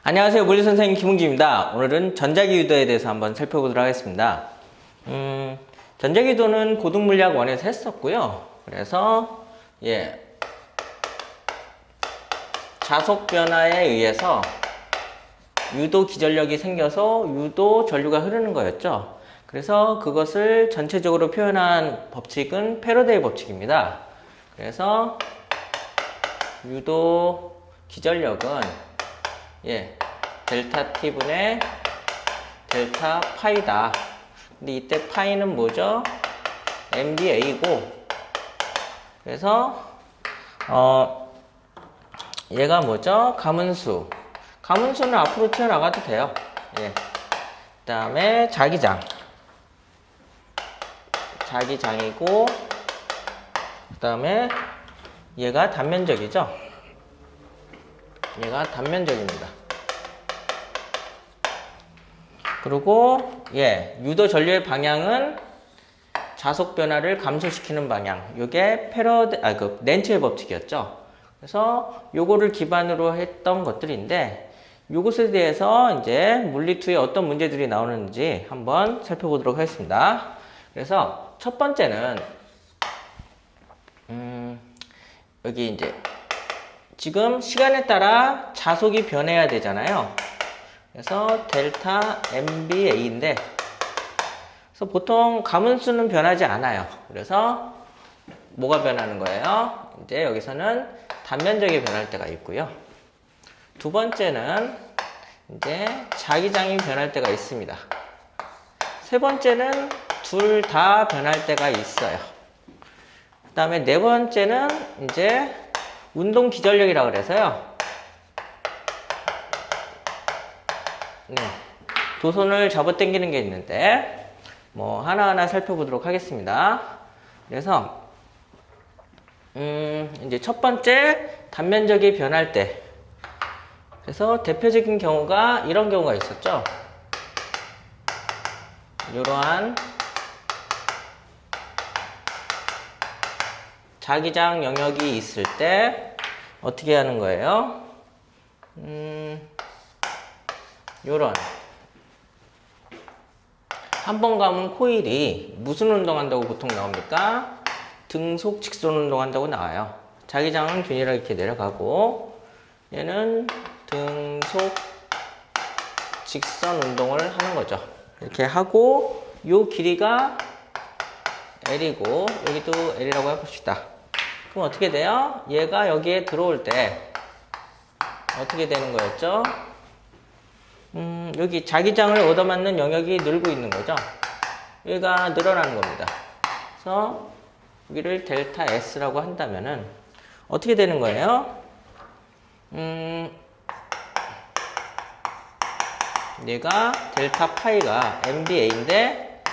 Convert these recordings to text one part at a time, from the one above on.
안녕하세요. 물리선생님 김웅기입니다. 오늘은 전자기 유도에 대해서 한번 살펴보도록 하겠습니다. 전자기 유도는 고등물리학 1에서 했었고요. 그래서 자속 변화에 의해서 유도 기전력이 생겨서 유도 전류가 흐르는 거였죠. 그래서 그것을 전체적으로 표현한 법칙은 패러데이 법칙입니다. 그래서 유도 기전력은 델타 T분의 델타 파이다. 근데 이때 파이는 뭐죠? MBA고, 그래서 얘가 뭐죠? 가문수. 가문수는 앞으로 튀어나가도 돼요. 그 다음에 자기장이고, 그 다음에 얘가 단면적이죠? 얘가 단면적입니다. 그리고 유도 전류의 방향은 자속 변화를 감소시키는 방향. 요게 렌츠의 법칙이었죠. 그래서 요거를 기반으로 했던 것들인데, 요것에 대해서 이제 물리2에 어떤 문제들이 나오는지 한번 살펴보도록 하겠습니다. 그래서 첫 번째는 여기 이제 지금 시간에 따라 자속이 변해야 되잖아요. 그래서 델타 MBA인데, 그래서 보통 가문수는 변하지 않아요. 그래서 뭐가 변하는 거예요? 이제 여기서는 단면적이 변할 때가 있고요. 두 번째는 이제 자기장이 변할 때가 있습니다. 세 번째는 둘 다 변할 때가 있어요. 그 다음에 네 번째는 이제 운동 기전력이라고 그래서요. 도선을 잡아당기는 게 있는데, 하나하나 살펴보도록 하겠습니다. 그래서, 이제 첫 번째, 단면적이 변할 때. 그래서 대표적인 경우가 이런 경우가 있었죠. 이러한 자기장 영역이 있을 때 어떻게 하는 거예요? 요런 한 번 감은 코일이 무슨 운동한다고 보통 나옵니까? 등속 직선 운동한다고 나와요. 자기장은 균일하게 이렇게 내려가고, 얘는 등속 직선 운동을 하는 거죠. 이렇게 하고, 요 길이가 L이고, 여기도 L이라고 해봅시다. 그럼 어떻게 돼요? 얘가 여기에 들어올 때 어떻게 되는 거였죠? 여기 자기장을 얻어맞는 영역이 늘고 있는 거죠. 여기가 늘어나는 겁니다. 그래서 여기를 델타 S라고 한다면은 어떻게 되는 거예요? 얘가 델타 파이가 MBA인데,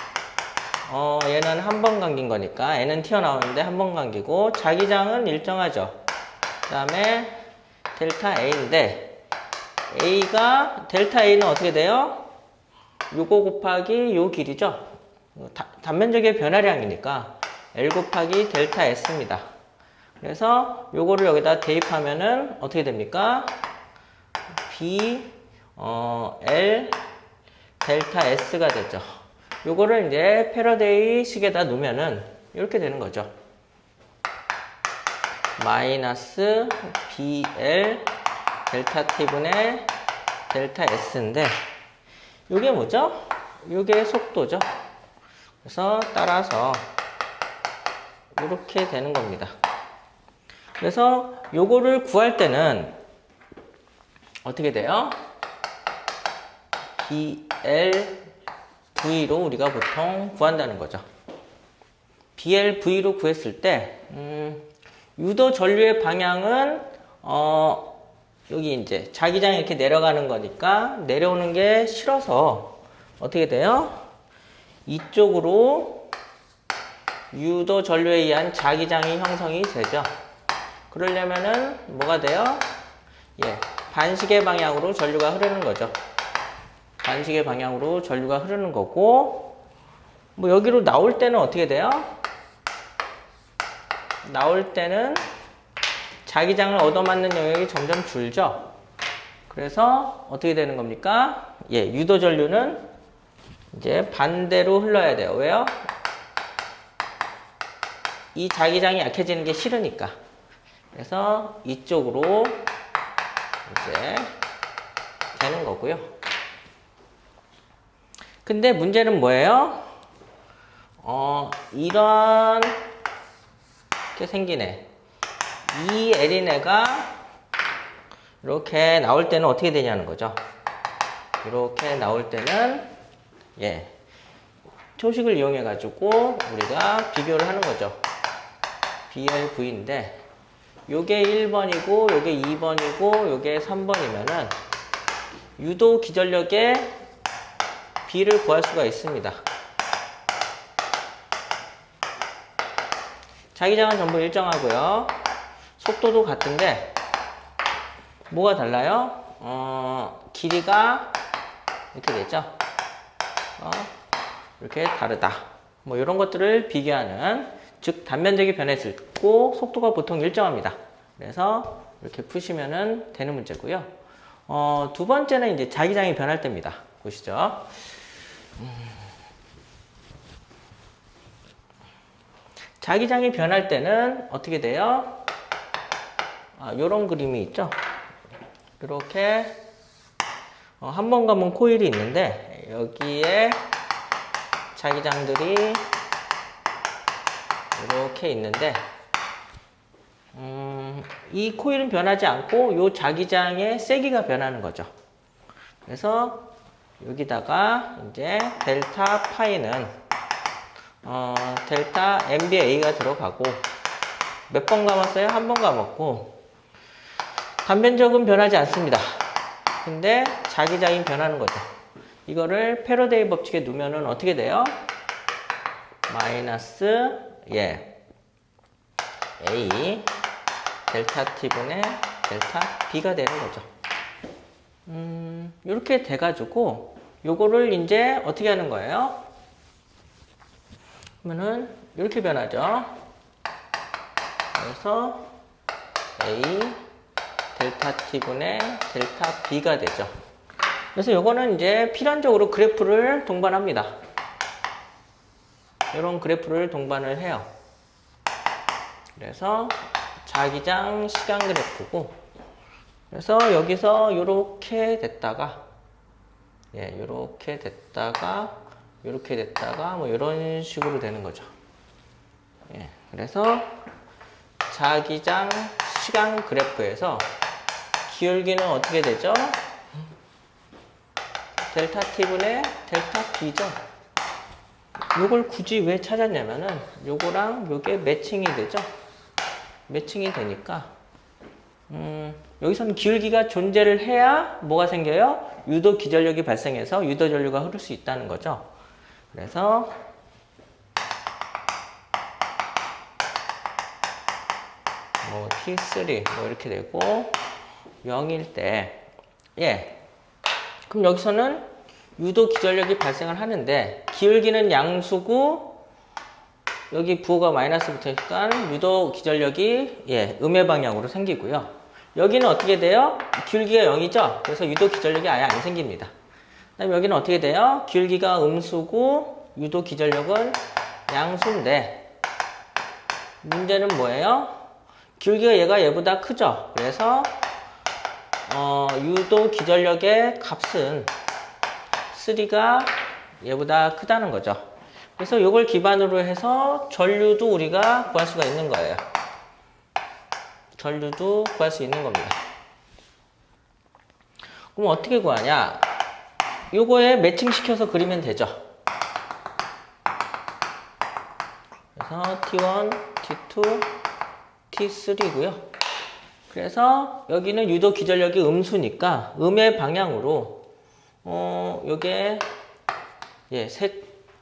얘는 한 번 감긴 거니까 N은 튀어나오는데 한 번 감기고, 자기장은 일정하죠. 그 다음에 델타 A인데, 델타 A는 어떻게 돼요? 요거 곱하기 요 길이죠? 단면적의 변화량이니까 L 곱하기 델타 S입니다. 그래서 요거를 여기다 대입하면은 어떻게 됩니까? L 델타 S가 되죠. 요거를 이제 패러데이 식에다 놓으면은 이렇게 되는 거죠. 마이너스 BL 델타 T분의 델타 S인데, 요게 뭐죠? 요게 속도죠. 그래서 따라서 이렇게 되는 겁니다. 그래서 요거를 구할 때는 어떻게 돼요? BLV로 우리가 보통 구한다는 거죠. BLV로 구했을 때 유도 전류의 방향은 여기 이제 자기장이 이렇게 내려가는 거니까 내려오는 게 싫어서 어떻게 돼요? 이쪽으로 유도 전류에 의한 자기장이 형성이 되죠. 그러려면은 뭐가 돼요? 반시계 방향으로 전류가 흐르는 거죠. 반시계 방향으로 전류가 흐르는 거고, 여기로 나올 때는 어떻게 돼요? 나올 때는 자기장을 얻어맞는 영역이 점점 줄죠. 그래서 어떻게 되는 겁니까? 예, 유도 전류는 이제 반대로 흘러야 돼요. 왜요? 이 자기장이 약해지는 게 싫으니까. 그래서 이쪽으로 이제 되는 거고요. 근데 문제는 뭐예요? 이런 게 생기네. 이 L이네가 이렇게 나올 때는 어떻게 되냐는 거죠. 이렇게 나올 때는 예, 초식을 이용해 가지고 우리가 비교를 하는 거죠. BLV인데 요게 1번이고 요게 2번이고 요게 3번이면은 유도 기전력의 B를 구할 수가 있습니다. 자기장은 전부 일정하고요. 속도도 같은데 뭐가 달라요? 길이가 이렇게 되죠. 이렇게 다르다. 뭐 이런 것들을 비교하는, 즉 단면적이 변했을 때 속도가 보통 일정합니다. 그래서 이렇게 푸시면은 되는 문제고요. 두 번째는 이제 자기장이 변할 때입니다. 보시죠. 자기장이 변할 때는 어떻게 돼요? 요런 그림이 있죠. 이렇게 한 번 감은 코일이 있는데 여기에 자기장들이 이렇게 있는데 이 코일은 변하지 않고 요 자기장의 세기가 변하는 거죠. 그래서 여기다가 이제 델타 파이는 델타 MBA가 들어가고 몇 번 감았어요? 한 번 감았고 단면적은 변하지 않습니다. 근데 자기장이 변하는 거죠. 이거를 패러데이 법칙에 두면은 어떻게 돼요? 마이너스 A 델타 T분의 델타 B가 되는 거죠. 이렇게 돼가지고 요거를 이제 어떻게 하는 거예요? 그러면은 이렇게 변하죠. 그래서 A 델타 T분의 델타 B가 되죠. 그래서 요거는 이제 필연적으로 그래프를 동반합니다. 이런 그래프를 동반을 해요. 그래서 자기장 시간 그래프고, 그래서 여기서 요렇게 됐다가 요렇게 됐다가 요렇게 됐다가 뭐 이런 식으로 되는 거죠. 그래서 자기장 시간 그래프에서 기울기는 어떻게 되죠? 델타 T분의 델타 B죠. 요걸 굳이 왜 찾았냐면은 요거랑 요게 매칭이 되죠. 매칭이 되니까 여기서는 기울기가 존재를 해야 뭐가 생겨요? 유도 기전력이 발생해서 유도 전류가 흐를 수 있다는 거죠. 그래서 뭐 T3 뭐 이렇게 되고 0일 때 그럼 여기서는 유도 기전력이 발생을 하는데 기울기는 양수고 여기 부호가 마이너스 붙으니까 유도 기전력이 음의 방향으로 생기고요. 여기는 어떻게 돼요? 기울기가 0이죠? 그래서 유도 기전력이 아예 안 생깁니다. 그다음에 여기는 어떻게 돼요? 기울기가 음수고 유도 기전력은 양수인데 문제는 뭐예요? 기울기가 얘보다 크죠? 그래서 유도 기전력의 값은 3가 얘보다 크다는 거죠. 그래서 이걸 기반으로 해서 전류도 우리가 구할 수가 있는 거예요. 전류도 구할 수 있는 겁니다. 그럼 어떻게 구하냐? 요거에 매칭시켜서 그리면 되죠. 그래서 T1, T2, T3고요. 그래서 여기는 유도 기전력이 음수니까 음의 방향으로 요게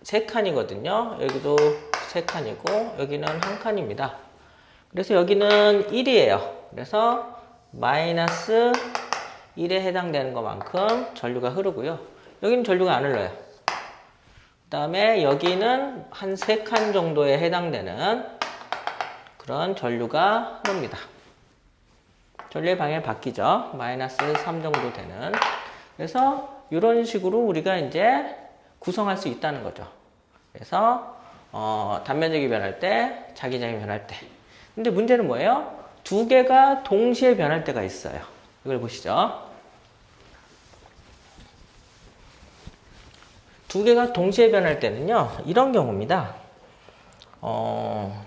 세 칸이거든요. 여기도 세 칸이고 여기는 한 칸입니다. 그래서 여기는 1이에요. 그래서 마이너스 1에 해당되는 것만큼 전류가 흐르고요. 여기는 전류가 안 흘러요. 그 다음에 여기는 한 3칸 정도에 해당되는 그런 전류가 흐릅니다. 전류의 방향이 바뀌죠. 마이너스 3 정도 되는. 그래서 이런 식으로 우리가 이제 구성할 수 있다는 거죠. 그래서 단면적이 변할 때, 자기장이 변할 때. 근데 문제는 뭐예요? 두 개가 동시에 변할 때가 있어요. 이걸 보시죠. 두 개가 동시에 변할 때는요, 이런 경우입니다.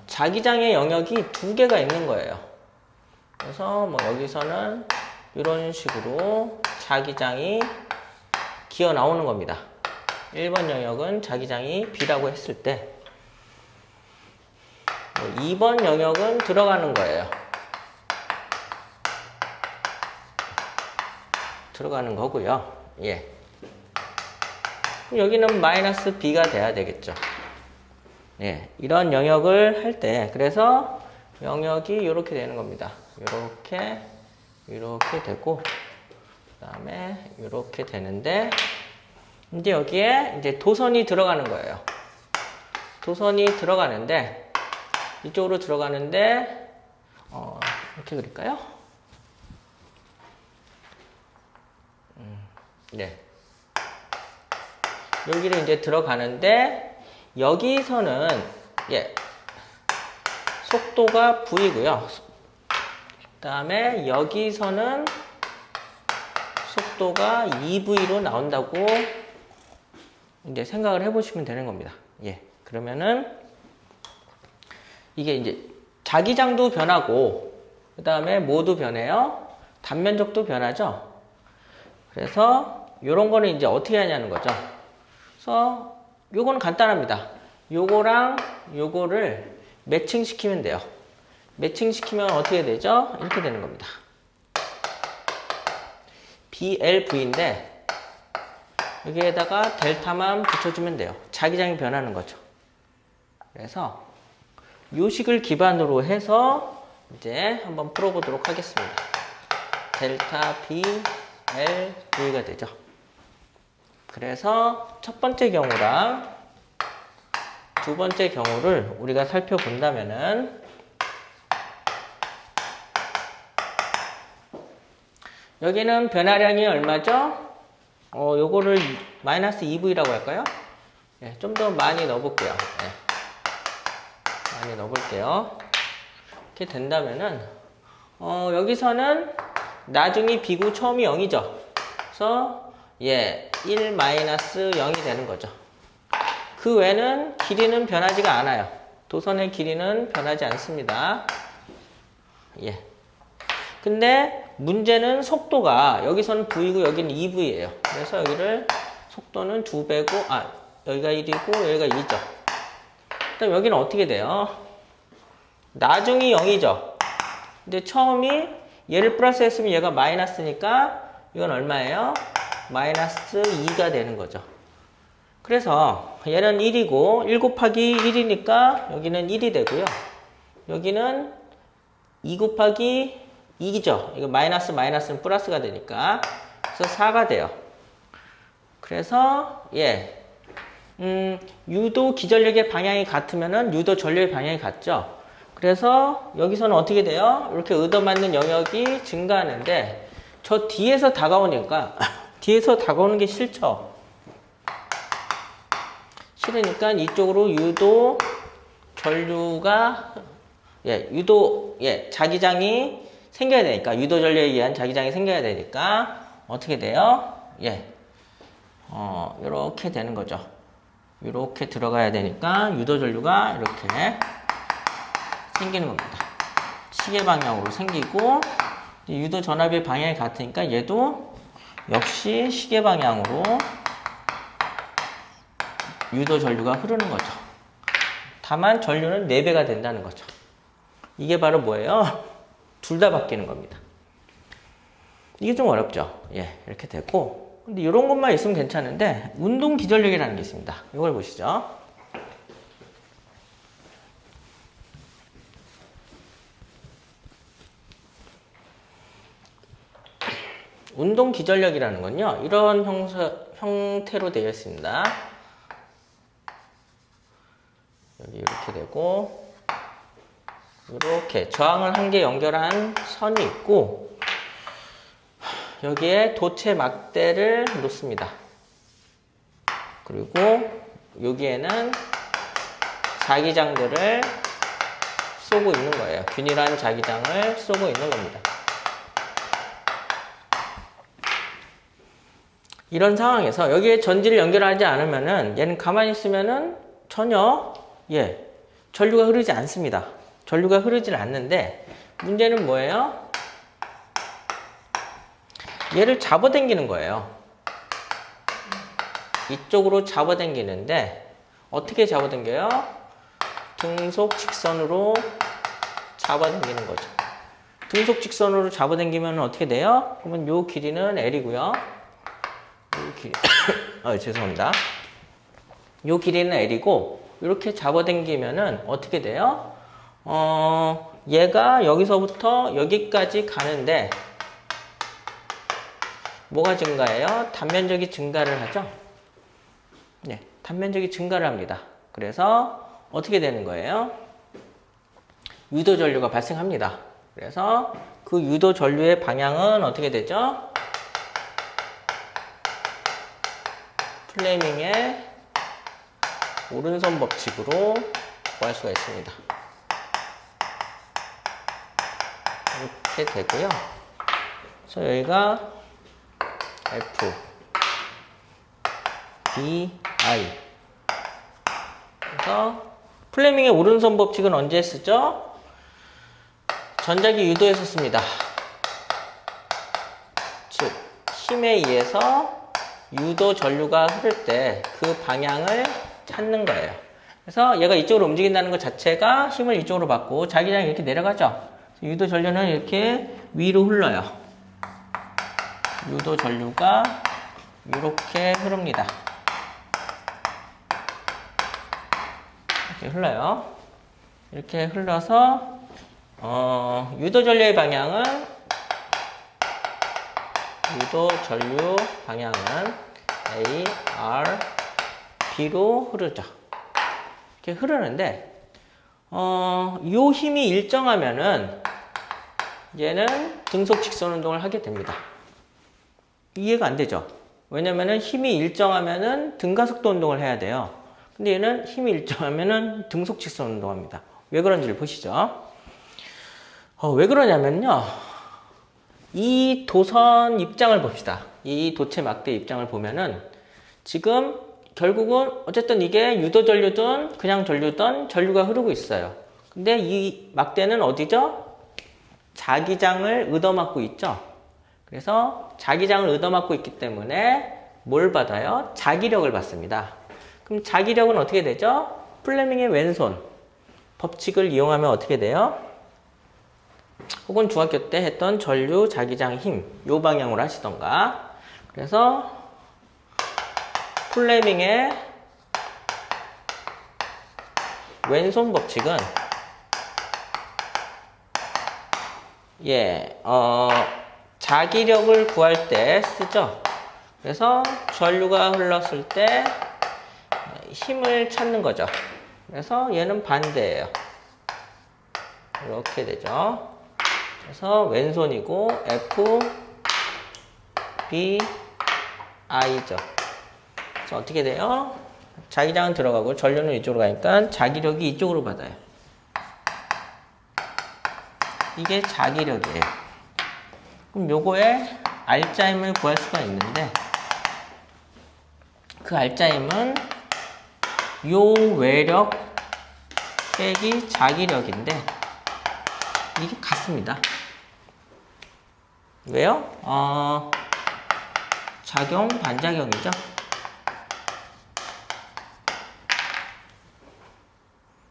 자기장의 영역이 두 개가 있는 거예요. 그래서 뭐 여기서는 이런 식으로 자기장이 기어 나오는 겁니다. 1번 영역은 자기장이 B라고 했을 때 2번 영역은 들어가는 거예요. 들어가는 거고요. 예. 여기는 마이너스 B가 돼야 되겠죠. 예. 이런 영역을 할 때, 그래서 영역이 이렇게 되는 겁니다. 이렇게 되고, 그 다음에 이렇게 되는데, 이제 여기에 이제 도선이 들어가는 거예요. 도선이 들어가는데, 이쪽으로 들어가는데, 이렇게 그릴까요? 네. 여기를 이제 들어가는데, 여기서는, 예, 속도가 V고요. 그 다음에 여기서는 속도가 2V로 나온다고 이제 생각을 해보시면 되는 겁니다. 예. 그러면은, 이게 이제 자기장도 변하고, 그 다음에 뭐도 변해요? 단면적도 변하죠? 그래서, 요런 거는 이제 어떻게 하냐는 거죠. 그래서, 요거는 간단합니다. 요거랑 요거를 매칭시키면 돼요. 매칭시키면 어떻게 되죠? 이렇게 되는 겁니다. BLV인데, 여기에다가 델타만 붙여주면 돼요. 자기장이 변하는 거죠. 그래서, 요 식을 기반으로 해서 이제 한번 풀어보도록 하겠습니다. 델타 B, L, V가 되죠. 그래서 첫 번째 경우랑 두 번째 경우를 우리가 살펴본다면은 여기는 변화량이 얼마죠? 요거를 마이너스 2V라고 할까요? 네, 좀 더 많이 넣어볼게요. 네. 많이 넣어볼게요. 이렇게 된다면은, 여기서는 나중이 B고 처음이 0이죠. 그래서, 예, 1 마이너스 0이 되는 거죠. 그 외에는 길이는 변하지가 않아요. 도선의 길이는 변하지 않습니다. 예. 근데 문제는 속도가 여기서는 V고 여기는 2V예요. 그래서 여기를 속도는 2배고, 여기가 1이고 여기가 2죠. 그럼 여기는 어떻게 돼요? 나중이 0이죠. 근데 처음이 얘를 플러스 했으면 얘가 마이너스니까 이건 얼마예요? 마이너스 2가 되는 거죠. 그래서 얘는 1이고 1 곱하기 1이니까 여기는 1이 되고요. 여기는 2 곱하기 2죠. 이거 마이너스는 플러스가 되니까. 그래서 4가 돼요. 그래서 예, 유도 기전력의 방향이 같으면은 유도 전류의 방향이 같죠. 그래서 여기서는 어떻게 돼요? 이렇게 얻어맞는 영역이 증가하는데 저 뒤에서 다가오니까 뒤에서 다가오는 게 싫죠. 싫으니까 이쪽으로 유도 전류가 자기장이 생겨야 되니까 유도 전류에 의한 자기장이 생겨야 되니까 어떻게 돼요? 이렇게 되는 거죠. 이렇게 들어가야 되니까 유도 전류가 이렇게 생기는 겁니다. 시계 방향으로 생기고 유도 전압의 방향이 같으니까 얘도 역시 시계 방향으로 유도 전류가 흐르는 거죠. 다만 전류는 4배가 된다는 거죠. 이게 바로 뭐예요? 둘 다 바뀌는 겁니다. 이게 좀 어렵죠. 예, 이렇게 되고. 근데 이런 것만 있으면 괜찮은데 운동 기전력이라는 게 있습니다. 이걸 보시죠. 운동 기전력이라는 건요. 이런 형태로 되어 있습니다. 여기 이렇게 되고 이렇게 저항을 한 개 연결한 선이 있고 여기에 도체 막대를 놓습니다. 그리고 여기에는 자기장들을 쏘고 있는 거예요. 균일한 자기장을 쏘고 있는 겁니다. 이런 상황에서 여기에 전지를 연결하지 않으면은 얘는 가만히 있으면은 전혀 전류가 흐르지 않습니다. 전류가 흐르질 않는데 문제는 뭐예요? 얘를 잡아당기는 거예요. 이쪽으로 잡아당기는데 어떻게 잡아당겨요? 등속 직선으로 잡아당기는 거죠. 등속 직선으로 잡아당기면 어떻게 돼요? 그러면 요 길이는 L이고요. 요 길이 죄송합니다. 요 길이는 L이고 이렇게 잡아당기면은 어떻게 돼요? 얘가 여기서부터 여기까지 가는데 뭐가 증가해요? 단면적이 증가를 하죠. 네, 단면적이 증가를 합니다. 그래서 어떻게 되는 거예요? 유도 전류가 발생합니다. 그래서 그 유도 전류의 방향은 어떻게 되죠? 플레밍의 오른손 법칙으로 구할 수가 있습니다. 이렇게 되고요. 그래서 여기가 F, B, I. 그래서 플레밍의 오른손 법칙은 언제 쓰죠? 전자기 유도에서 씁니다. 즉, 힘에 의해서 유도 전류가 흐를 때 그 방향을 찾는 거예요. 그래서 얘가 이쪽으로 움직인다는 것 자체가 힘을 이쪽으로 받고 자기장이 이렇게 내려가죠. 유도 전류는 이렇게 위로 흘러요. 유도 전류가 이렇게 흐릅니다. 이렇게 흘러요. 이렇게 흘러서 유도 전류의 방향은 A, R, B로 흐르죠. 이렇게 흐르는데 요 힘이 일정하면은 얘는 등속 직선 운동을 하게 됩니다. 이해가 안 되죠? 왜냐면은 힘이 일정하면은 등가속도 운동을 해야 돼요. 근데 얘는 힘이 일정하면은 등속 직선 운동합니다. 왜 그런지를 보시죠. 왜 그러냐면요. 이 도선 입장을 봅시다. 이 도체 막대 입장을 보면은 지금 결국은 어쨌든 이게 유도 전류든 그냥 전류든 전류가 흐르고 있어요. 근데 이 막대는 어디죠? 자기장을 얻어맞고 있죠. 그래서 자기장을 얻어맞고 있기 때문에 뭘 받아요? 자기력을 받습니다. 그럼 자기력은 어떻게 되죠? 플레밍의 왼손 법칙을 이용하면 어떻게 돼요? 혹은 중학교 때 했던 전류 자기장 힘 요 방향으로 하시던가. 그래서 플레밍의 왼손 법칙은 자기력을 구할 때 쓰죠. 그래서 전류가 흘렀을 때 힘을 찾는 거죠. 그래서 얘는 반대예요. 이렇게 되죠. 그래서 왼손이고 F, B, I죠. 그래서 어떻게 돼요? 자기장은 들어가고 전류는 이쪽으로 가니까 자기력이 이쪽으로 받아요. 이게 자기력이에요. 그럼 요거에 R자임을 구할 수가 있는데 그 R자임은 요 외력 빼기 자기력인데 이게 같습니다. 왜요? 작용, 반작용이죠.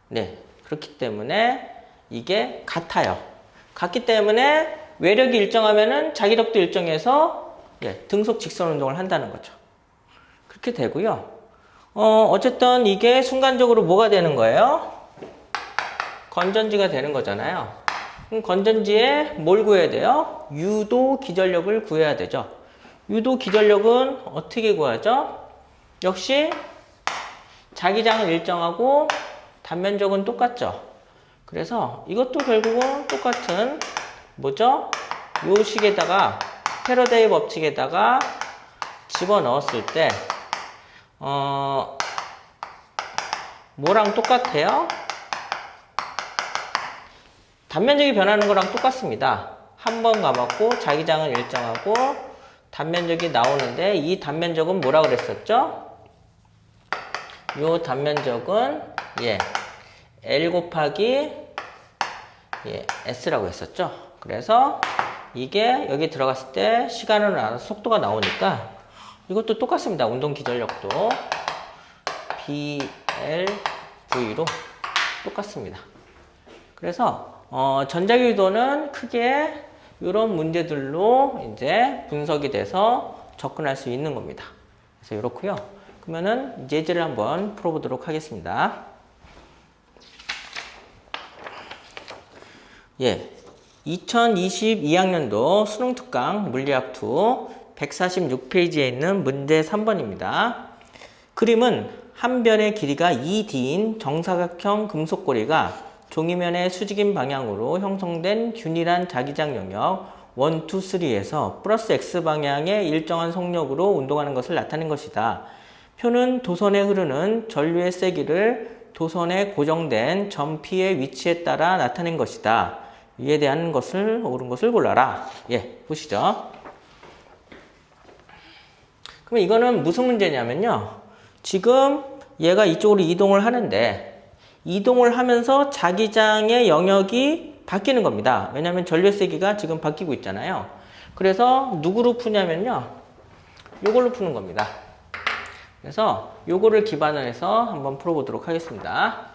네, 그렇기 때문에 이게 같아요. 같기 때문에 외력이 일정하면은 자기력도 일정해서 등속 직선 운동을 한다는 거죠. 그렇게 되고요. 어쨌든 이게 순간적으로 뭐가 되는 거예요? 건전지가 되는 거잖아요. 그럼 건전지에 뭘 구해야 돼요? 유도 기전력을 구해야 되죠. 유도 기전력은 어떻게 구하죠? 역시 자기장은 일정하고 단면적은 똑같죠. 그래서 이것도 결국은 똑같은 뭐죠? 요 식에다가 패러데이 법칙에다가 집어넣었을 때 뭐랑 똑같아요? 단면적이 변하는 거랑 똑같습니다. 한 번 감았고 자기장은 일정하고 단면적이 나오는데 이 단면적은 뭐라 그랬었죠? 요 단면적은 L 곱하기 S라고 했었죠. 그래서 이게 여기 들어갔을 때 시간을 나눠서 속도가 나오니까 이것도 똑같습니다. 운동 기전력도 BLV로 똑같습니다. 그래서 전자기도는 크게 이런 문제들로 이제 분석이 돼서 접근할 수 있는 겁니다. 그래서 이렇고요. 그러면은 예제를 한번 풀어보도록 하겠습니다. 2022학년도 수능특강 물리학2 146페이지에 있는 문제 3번입니다. 그림은 한 변의 길이가 2D인 정사각형 금속고리가 종이면의 수직인 방향으로 형성된 균일한 자기장 영역 1, 2, 3에서 플러스 X방향의 일정한 속력으로 운동하는 것을 나타낸 것이다. 표는 도선에 흐르는 전류의 세기를 도선에 고정된 점 P의 위치에 따라 나타낸 것이다. 이에 대한 것을 옳은 것을 골라라. 보시죠. 그럼 이거는 무슨 문제냐면요. 지금 얘가 이쪽으로 이동을 하는데 이동을 하면서 자기장의 영역이 바뀌는 겁니다. 왜냐하면 전류의 세기가 지금 바뀌고 있잖아요. 그래서 누구로 푸냐면요. 요걸로 푸는 겁니다. 그래서 요거를 기반으로 해서 한번 풀어보도록 하겠습니다.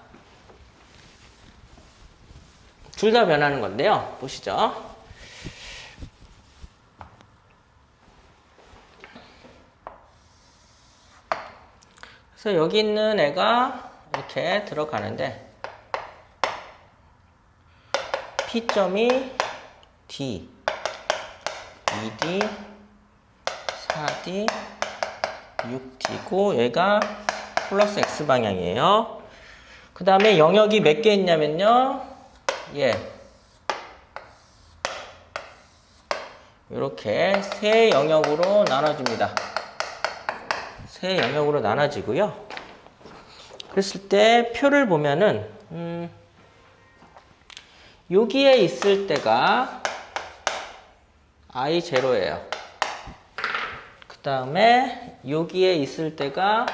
둘 다 변하는 건데요. 보시죠. 그래서 여기 있는 애가 이렇게 들어가는데 P점이 D, 2D, 4D, 6D고 얘가 플러스 X 방향이에요. 그 다음에 영역이 몇 개 있냐면요. 이렇게 세 영역으로 나눠집니다. 세 영역으로 나눠지고요. 그랬을 때 표를 보면은 여기에 있을 때가 I0예요. 그 다음에 여기에 있을 때가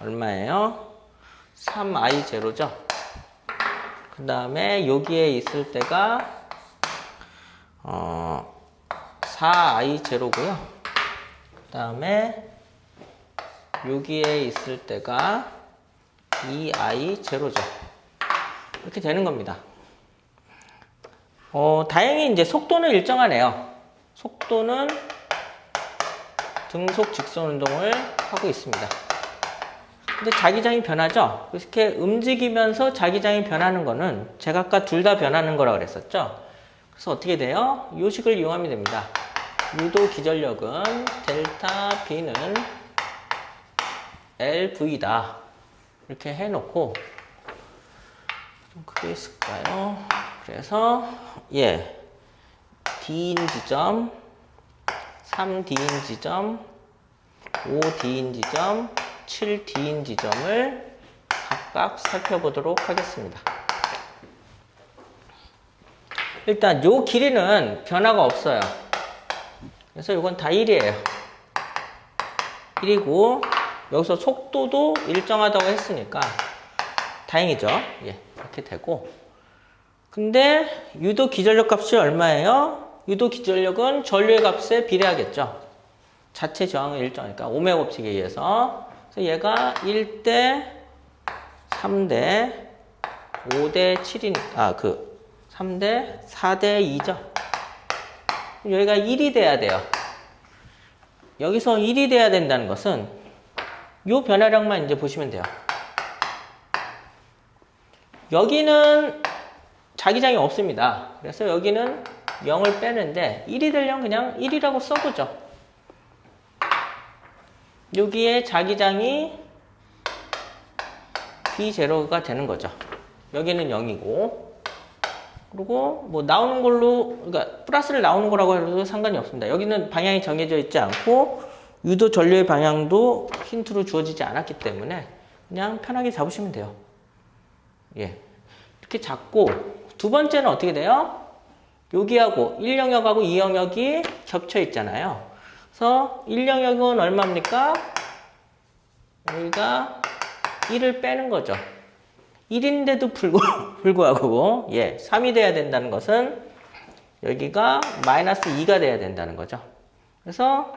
얼마예요? 3I0죠. 그 다음에 여기에 있을 때가 4I0고요. 그 다음에 여기에 있을 때가 2I0죠. 이렇게 되는 겁니다. 다행히 이제 속도는 일정하네요. 속도는 등속 직선 운동을 하고 있습니다. 근데 자기장이 변하죠? 이렇게 움직이면서 자기장이 변하는 거는 제가 아까 둘 다 변하는 거라고 그랬었죠? 그래서 어떻게 돼요? 이 식을 이용하면 됩니다. 유도 기전력은 델타 B는 LV다. 이렇게 해놓고 좀 크게 있을까요? 그래서 D인 지점, 3D인 지점, 5D인 지점, 7D인 지점을 각각 살펴보도록 하겠습니다. 일단 요 길이는 변화가 없어요. 그래서 이건 다 1이에요. 1이고 여기서 속도도 일정하다고 했으니까 다행이죠. 이렇게 되고. 근데 유도 기전력 값이 얼마예요? 유도 기전력은 전류의 값에 비례하겠죠. 자체 저항은 일정하니까 오메가 법칙에 의해서. 그래서 얘가 1대 3대 5대 7이니까 3대 4대 2죠. 여기가 1이 돼야 돼요. 여기서 1이 돼야 된다는 것은 요 변화량만 이제 보시면 돼요. 여기는 자기장이 없습니다. 그래서 여기는 0을 빼는데 1이 되려면 그냥 1이라고 써보죠. 여기에 자기장이 B0가 되는 거죠. 여기는 0이고 그리고 뭐 나오는 걸로, 그러니까 플러스를 나오는 거라고 해도 상관이 없습니다. 여기는 방향이 정해져 있지 않고 유도 전류의 방향도 힌트로 주어지지 않았기 때문에 그냥 편하게 잡으시면 돼요. 예. 이렇게 잡고 두 번째는 어떻게 돼요? 여기하고 1영역하고 2영역이 겹쳐 있잖아요. 그래서 1영역은 얼마입니까? 여기가 1을 빼는 거죠. 1인데도 불구하고, 예, 3이 돼야 된다는 것은 여기가 마이너스 2가 돼야 된다는 거죠. 그래서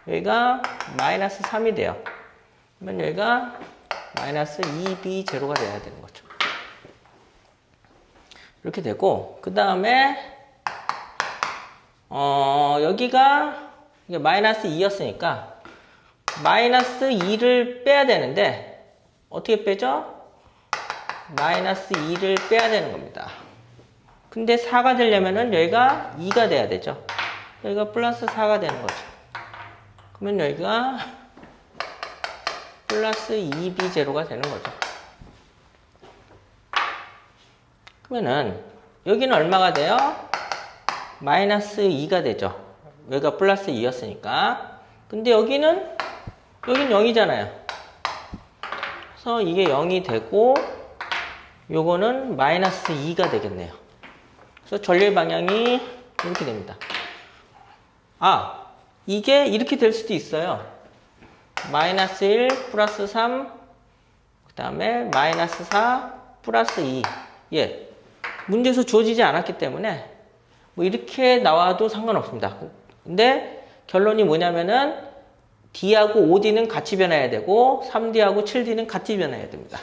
여기가 마이너스 3이 돼요. 그러면 여기가 마이너스 2b0가 돼야 되는 거죠. 이렇게 되고, 그 다음에, 여기가 이게 마이너스 2였으니까, 마이너스 2를 빼야 되는데, 어떻게 빼죠? 마이너스 2를 빼야 되는 겁니다. 근데 4가 되려면은 여기가 2가 돼야 되죠. 여기가 플러스 4가 되는 거죠. 그러면 여기가 플러스 2b0가 되는 거죠. 그러면은 여기는 얼마가 돼요? 마이너스 2가 되죠. 여기가 플러스 2였으니까. 근데 여기는 0이잖아요. 그래서 이게 0이 되고 요거는 마이너스 2가 되겠네요. 그래서 전류의 방향이 이렇게 됩니다. 아, 이게 이렇게 될 수도 있어요. 마이너스 1 플러스 3, 그 다음에 마이너스 4 플러스 2. 예, 문제에서 주어지지 않았기 때문에 뭐 이렇게 나와도 상관없습니다. 근데 결론이 뭐냐면은 D하고 5D는 같이 변해야 되고 3D하고 7D는 같이 변해야 됩니다.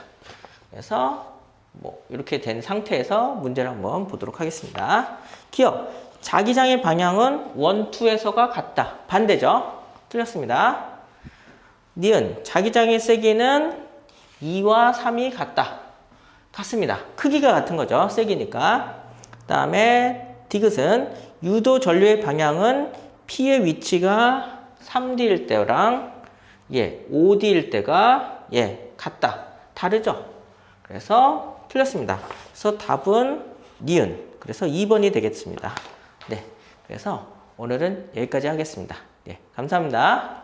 그래서 뭐 이렇게 된 상태에서 문제를 한번 보도록 하겠습니다. 기억, 자기장의 방향은 1, 2에서가 같다. 반대죠? 틀렸습니다. 니은, 자기장의 세기는 2와 3이 같다. 같습니다. 크기가 같은 거죠. 세기니까. 그 다음에 디귿은 유도 전류의 방향은 P의 위치가 3D일 때랑 5D일 때가 같다. 다르죠? 그래서 틀렸습니다. 그래서 답은 니은. 그래서 2번이 되겠습니다. 네. 그래서 오늘은 여기까지 하겠습니다. 네. 감사합니다.